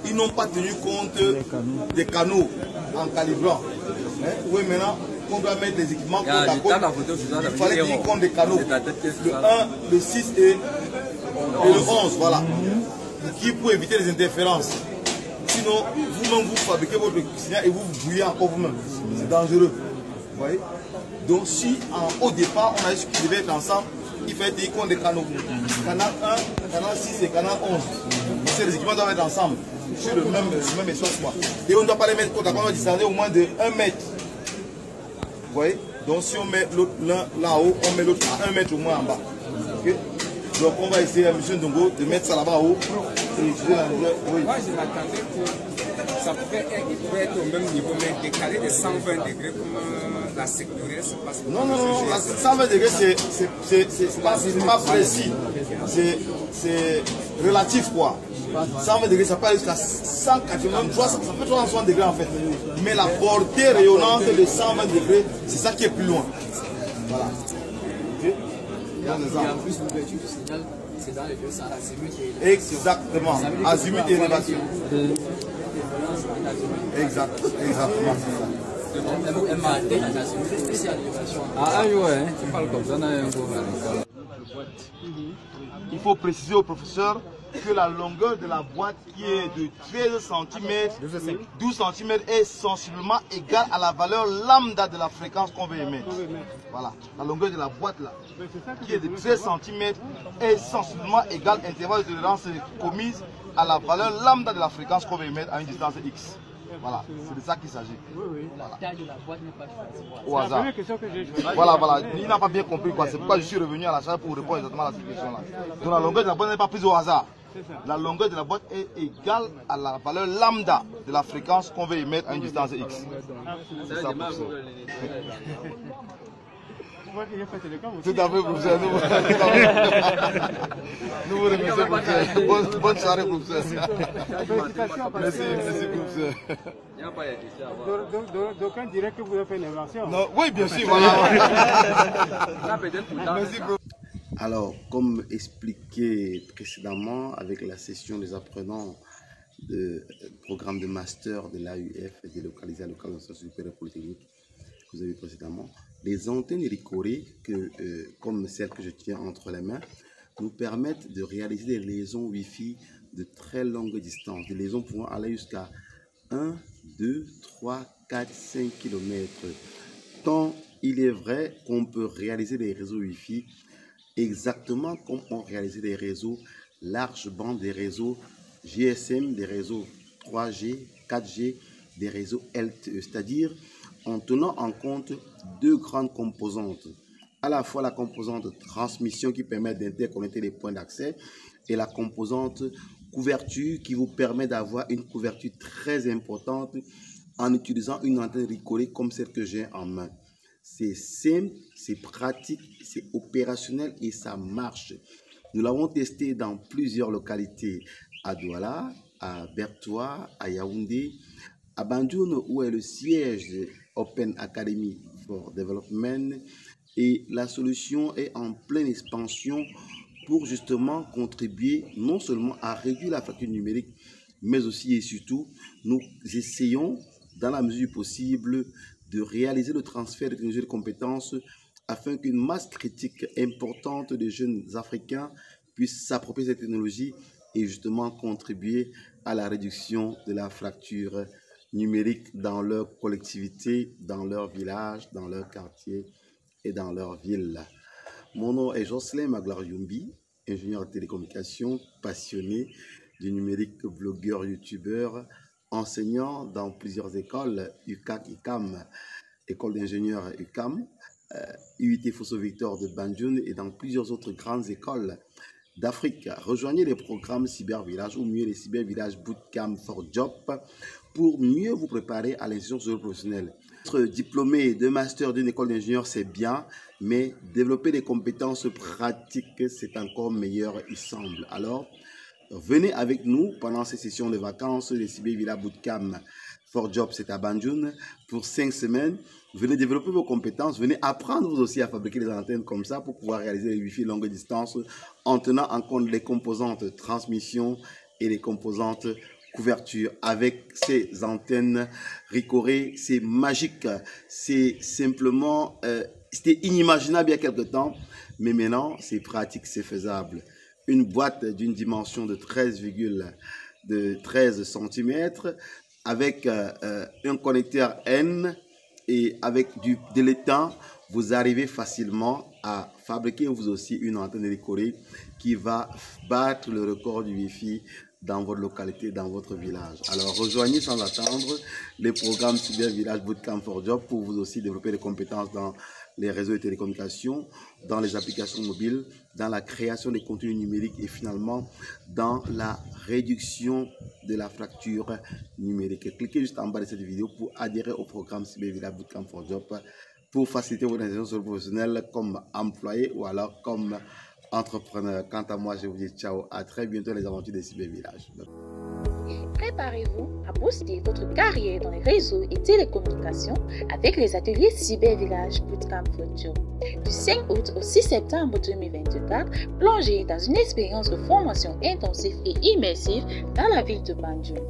Ils n'ont pas tenu compte des canaux en calibrant. Oui, maintenant, on doit mettre des équipements côte à côte. Il fallait tenir compte des canaux. Le 1, le 6 et le 11, voilà. Pour éviter les interférences. Sinon, vous-même, vous fabriquez votre signal et vous brouillez encore vous-même. C'est dangereux. Vous voyez? Donc, si au départ, on a dit qu'ils devaient être ensemble, il fallait tenir compte des canaux. Canal 1, canal 6 et canal 11. Ces équipements doivent être ensemble, sur le même espace. Et on ne doit pas les mettre côte à côte, on doit descendre au moins de 1 mètre. Vous voyez? Donc, si on met l'autre l'un là-haut, on met l'autre à 1 mètre au moins en bas. Okay? Donc, on va essayer, M. Ndongo, de mettre ça là-bas haut. Et utiliser la mesure. Oui. Moi, je m'attendais que ça pouvait être au même niveau, mais décalé de 120 degrés comme la sécurité se passe. Non, 120 degrés, c'est pas précis. C'est relatif, quoi. 120 degrés, ça peut aller jusqu'à 180, ça peut être 160 degrés en fait. Mais la portée rayonnante de 120 degrés, c'est ça qui est plus loin. Voilà. Et en plus, l'ouverture du signal, c'est dans les deux sens, azimut et élévation. Exactement, azimut et élévation. Exactement. Elle m'a dit en azimut, aussi à l'élévation. Ah ouais, tu parles comme ça, on a un peu mal. Il faut préciser au professeur que la longueur de la boîte qui est de 13 cm, 12 cm est sensiblement égale à la valeur lambda de la fréquence qu'on veut émettre. Voilà, la longueur de la boîte là, qui est de 13 cm, est sensiblement égale à l'intervalle de tolérance commise à la valeur lambda de la fréquence qu'on veut émettre à une distance x. Voilà, c'est de ça qu'il s'agit. La taille de la boîte n'est pas choisie au hasard. Voilà, il n'a pas bien compris quoi. C'est pourquoi je suis revenu à la charge pour répondre exactement à cette question-là. Donc la longueur de la boîte n'est pas prise au hasard. La longueur de la boîte est égale à la valeur lambda de la fréquence qu'on veut émettre à une distance x. C'est ça, professeur. Tout à fait, professeur. Nous vous remercions, professeur. Bonne soirée, professeur. Merci, professeur. D'aucuns diraient que vous avez fait une invention. Oui, bien sûr. Voilà. Merci, professeur. Alors, comme expliqué précédemment avec la session des apprenants du programme de master de l'AUF délocalisé à l'École supérieure polytechnique que vous avez précédemment, les antennes Ricoré, comme celles que je tiens entre les mains, nous permettent de réaliser des liaisons Wi-Fi de très longue distance, des liaisons pouvant aller jusqu'à 1, 2, 3, 4, 5 km. Tant il est vrai qu'on peut réaliser des réseaux Wi-Fi exactement comme on réalisait des réseaux large bande, des réseaux GSM, des réseaux 3G, 4G, des réseaux LTE, c'est-à-dire en tenant en compte deux grandes composantes, à la fois la composante transmission qui permet d'interconnecter les points d'accès et la composante couverture qui vous permet d'avoir une couverture très importante en utilisant une antenne Ricoré comme celle que j'ai en main. C'est simple, c'est pratique, c'est opérationnel et ça marche. Nous l'avons testé dans plusieurs localités, à Douala, à Bertoua, à Yaoundé, à Banjoun où est le siège de Open Academy for Development, et la solution est en pleine expansion pour justement contribuer non seulement à réduire la fracture numérique, mais aussi et surtout, nous essayons dans la mesure du possible de réaliser le transfert de technologies et de compétences afin qu'une masse critique importante de jeunes Africains puissent s'approprier cette technologie et justement contribuer à la réduction de la fracture numérique dans leur collectivité, dans leur village, dans leur quartier et dans leur ville. Mon nom est Jocelyn Maglar Yumbi, ingénieur en télécommunications, passionné du numérique, blogueur, youtubeur, enseignant dans plusieurs écoles, UCAC, ICAM, école d'ingénieurs UCAM, UIT Fosso Victor de Banjoun et dans plusieurs autres grandes écoles d'Afrique. Rejoignez les programmes Cyber Village ou mieux les Cyber Village Bootcamp for Job pour mieux vous préparer à l'insertion professionnelle. Être diplômé de master d'une école d'ingénieur, c'est bien, mais développer des compétences pratiques, c'est encore meilleur, il semble. Alors, Venez avec nous pendant ces sessions de vacances, les Sibé Villa Bootcamp for Job, c'est à Banjul, pour 5 semaines. Venez développer vos compétences, venez apprendre vous aussi à fabriquer des antennes comme ça pour pouvoir réaliser les Wi-Fi longue distance en tenant en compte les composantes transmission et les composantes couverture. Avec ces antennes Ricoré, c'est magique, c'est simplement, c'était inimaginable il y a quelque temps, mais maintenant c'est pratique, c'est faisable. Une boîte d'une dimension de 13 cm avec un connecteur N et avec de l'étang, vous arrivez facilement à fabriquer vous aussi une antenne Ricoré qui va battre le record du Wi-Fi dans votre localité, dans votre village. Alors rejoignez sans attendre les programmes Cyber Village Bootcamp for Job pour vous aussi développer des compétences dans les réseaux de télécommunications, dans les applications mobiles, dans la création des contenus numériques et finalement dans la réduction de la fracture numérique. Cliquez juste en bas de cette vidéo pour adhérer au programme Cyber Village Bootcamp for Job pour faciliter votre insertion professionnelle comme employé ou alors comme entrepreneur. Quant à moi, je vous dis ciao, à très bientôt les aventures des Cyber Village. Préparez-vous à booster votre carrière dans les réseaux et télécommunications avec les ateliers Cyber Village Bootcamp for Job. Du 5 août au 6 septembre 2024, plongez dans une expérience de formation intensive et immersive dans la ville de Banjul.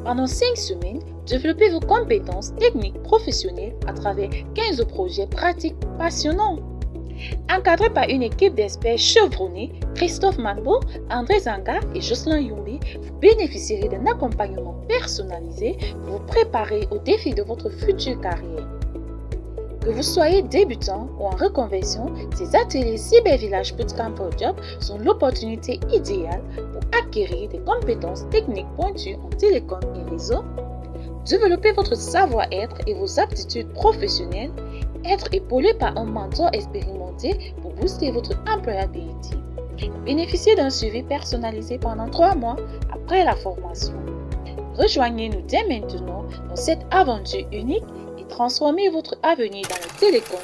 Pendant 5 semaines, développez vos compétences techniques professionnelles à travers 15 projets pratiques passionnants. Encadré par une équipe d'experts chevronnés, Christophe Manbo, André Zanga et Jocelyn Youmbi, vous bénéficierez d'un accompagnement personnalisé pour vous préparer aux défis de votre future carrière. Que vous soyez débutant ou en reconversion, ces ateliers Cyber Village Bootcamp for Job sont l'opportunité idéale pour acquérir des compétences techniques pointues en télécom et réseau, développer votre savoir-être et vos aptitudes professionnelles, être épaulé par un mentor expérimenté pour booster votre employability. Bénéficiez d'un suivi personnalisé pendant 3 mois après la formation. Rejoignez-nous dès maintenant dans cette aventure unique et transformez votre avenir dans le télécom